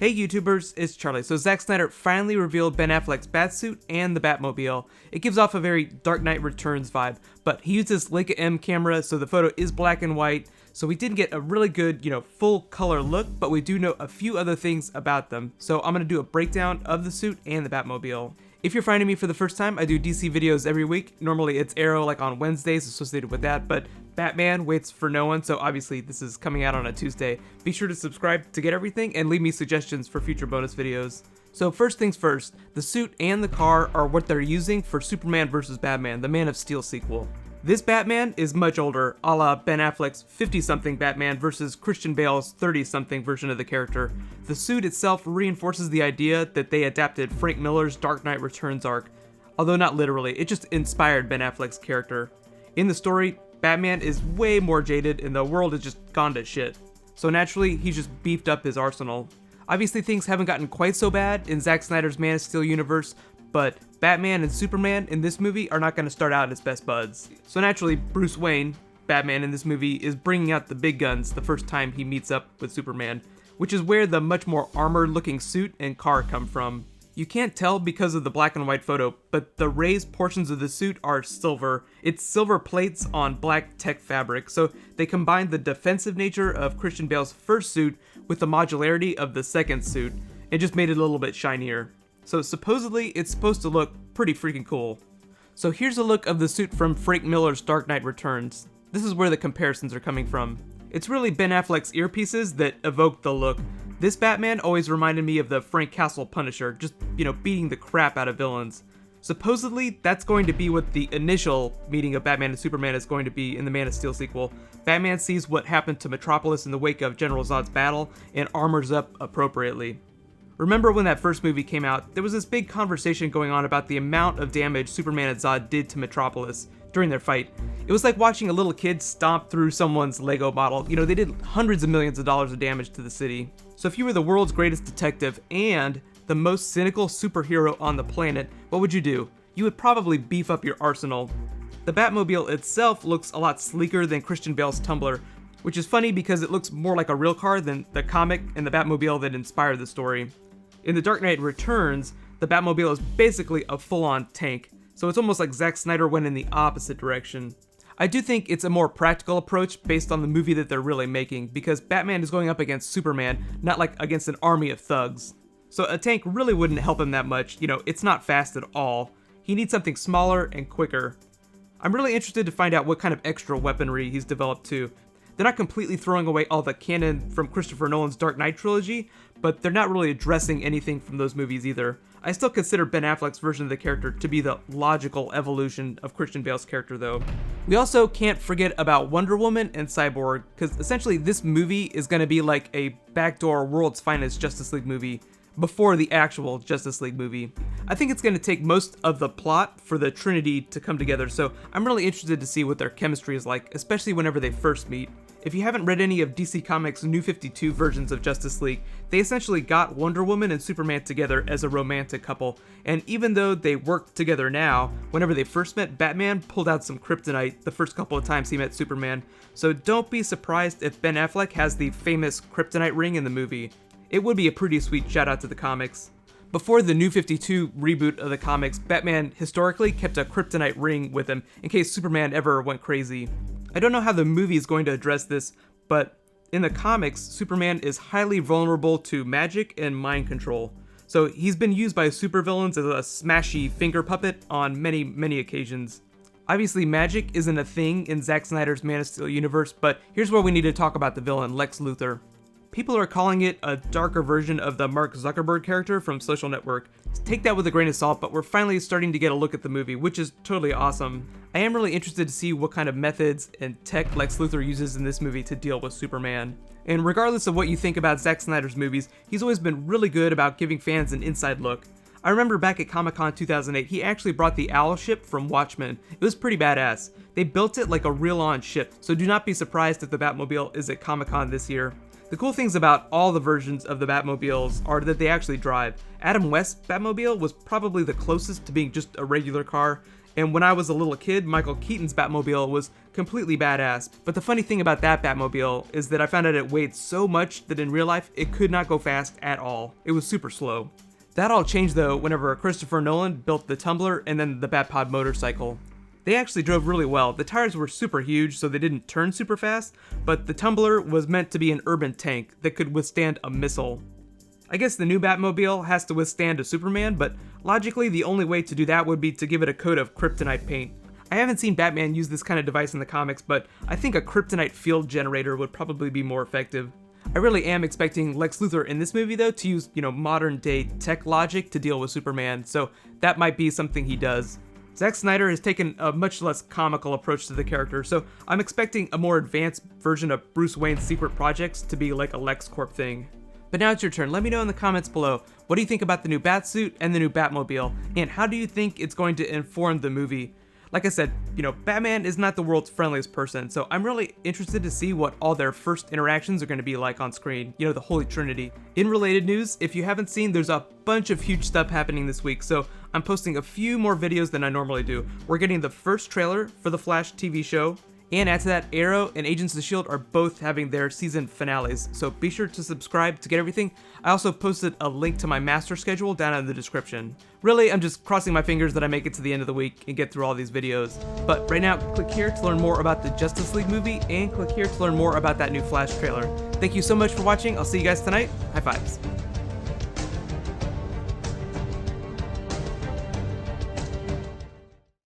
Hey YouTubers, it's Charlie. So Zack Snyder finally revealed Ben Affleck's Batsuit and the Batmobile. It gives off a very Dark Knight Returns vibe, but he used this Leica M camera, so the photo is black and white, so we didn't get a really good, full color look, but we do know a few other things about them. So I'm gonna do a breakdown of the suit and the Batmobile. If you're finding me for the first time, I do DC videos every week. Normally it's Arrow like on Wednesdays associated with that, but Batman waits for no one, so obviously this is coming out on a Tuesday. Be sure to subscribe to get everything and leave me suggestions for future bonus videos. So first things first, the suit and the car are what they're using for Superman vs. Batman, the Man of Steel sequel. This Batman is much older, a la Ben Affleck's 50-something Batman versus Christian Bale's 30-something version of the character. The suit itself reinforces the idea that they adapted Frank Miller's Dark Knight Returns arc, although not literally, it just inspired Ben Affleck's character. In the story, Batman is way more jaded and the world has just gone to shit. So naturally, he's just beefed up his arsenal. Obviously things haven't gotten quite so bad in Zack Snyder's Man of Steel universe, but Batman and Superman in this movie are not going to start out as best buds. So naturally, Bruce Wayne, Batman in this movie, is bringing out the big guns the first time he meets up with Superman, which is where the much more armored looking suit and car come from. You can't tell because of the black and white photo, but the raised portions of the suit are silver. It's silver plates on black tech fabric, so they combine the defensive nature of Christian Bale's first suit with the modularity of the second suit, and just made it a little bit shinier. So supposedly, it's supposed to look pretty freaking cool. So here's a look of the suit from Frank Miller's Dark Knight Returns. This is where the comparisons are coming from. It's really Ben Affleck's earpieces that evoke the look. This Batman always reminded me of the Frank Castle Punisher, just, beating the crap out of villains. Supposedly, that's going to be what the initial meeting of Batman and Superman is going to be in the Man of Steel sequel. Batman sees what happened to Metropolis in the wake of General Zod's battle and armors up appropriately. Remember when that first movie came out, there was this big conversation going on about the amount of damage Superman and Zod did to Metropolis during their fight. It was like watching a little kid stomp through someone's Lego model. They did hundreds of millions of dollars of damage to the city. So if you were the world's greatest detective and the most cynical superhero on the planet, what would you do? You would probably beef up your arsenal. The Batmobile itself looks a lot sleeker than Christian Bale's Tumbler, which is funny because it looks more like a real car than the comic and the Batmobile that inspired the story. In The Dark Knight Returns, the Batmobile is basically a full-on tank, so it's almost like Zack Snyder went in the opposite direction. I do think it's a more practical approach based on the movie that they're really making, because Batman is going up against Superman, not like against an army of thugs. So a tank really wouldn't help him that much, it's not fast at all. He needs something smaller and quicker. I'm really interested to find out what kind of extra weaponry he's developed too. They're not completely throwing away all the canon from Christopher Nolan's Dark Knight trilogy, but they're not really addressing anything from those movies either. I still consider Ben Affleck's version of the character to be the logical evolution of Christian Bale's character though. We also can't forget about Wonder Woman and Cyborg, because essentially this movie is going to be like a backdoor World's Finest Justice League movie before the actual Justice League movie. I think it's going to take most of the plot for the Trinity to come together, so I'm really interested to see what their chemistry is like, especially whenever they first meet. If you haven't read any of DC Comics' New 52 versions of Justice League, they essentially got Wonder Woman and Superman together as a romantic couple, and even though they work together now, whenever they first met, Batman pulled out some kryptonite the first couple of times he met Superman, so don't be surprised if Ben Affleck has the famous kryptonite ring in the movie. It would be a pretty sweet shout out to the comics. Before the New 52 reboot of the comics, Batman historically kept a kryptonite ring with him in case Superman ever went crazy. I don't know how the movie is going to address this, but in the comics, Superman is highly vulnerable to magic and mind control. So he's been used by supervillains as a smashy finger puppet on many occasions. Obviously, magic isn't a thing in Zack Snyder's Man of Steel universe, but here's where we need to talk about the villain, Lex Luthor. People are calling it a darker version of the Mark Zuckerberg character from Social Network. Take that with a grain of salt, but we're finally starting to get a look at the movie, which is totally awesome. I am really interested to see what kind of methods and tech Lex Luthor uses in this movie to deal with Superman. And regardless of what you think about Zack Snyder's movies, he's always been really good about giving fans an inside look. I remember back at Comic-Con 2008, he actually brought the Owl ship from Watchmen. It was pretty badass. They built it like a real-on ship, so do not be surprised if the Batmobile is at Comic-Con this year. The cool things about all the versions of the Batmobiles are that they actually drive. Adam West's Batmobile was probably the closest to being just a regular car, And when I was a little kid, Michael Keaton's Batmobile was completely badass. But the funny thing about that Batmobile is that I found out it weighed so much that in real life, it could not go fast at all. It was super slow. That all changed though whenever Christopher Nolan built the Tumbler and then the Batpod motorcycle. They actually drove really well. The tires were super huge, so they didn't turn super fast, but the Tumbler was meant to be an urban tank that could withstand a missile. I guess the new Batmobile has to withstand a Superman, but logically the only way to do that would be to give it a coat of kryptonite paint. I haven't seen Batman use this kind of device in the comics, but I think a kryptonite field generator would probably be more effective. I really am expecting Lex Luthor in this movie though to use, modern day tech logic to deal with Superman, so that might be something he does. Zack Snyder has taken a much less comical approach to the character, so I'm expecting a more advanced version of Bruce Wayne's secret projects to be like a LexCorp thing. But now it's your turn. Let me know in the comments below, what do you think about the new Batsuit and the new Batmobile, and how do you think it's going to inform the movie? Like I said, Batman is not the world's friendliest person, so I'm really interested to see what all their first interactions are going to be like on screen, the Holy Trinity. In related news, if you haven't seen, there's a bunch of huge stuff happening this week, so I'm posting a few more videos than I normally do. We're getting the first trailer for the Flash TV show, and add to that, Arrow and Agents of S.H.I.E.L.D. are both having their season finales, so be sure to subscribe to get everything. I also posted a link to my master schedule down in the description. Really, I'm just crossing my fingers that I make it to the end of the week and get through all these videos. But right now, click here to learn more about the Justice League movie, and click here to learn more about that new Flash trailer. Thank you so much for watching. I'll see you guys tonight. High fives.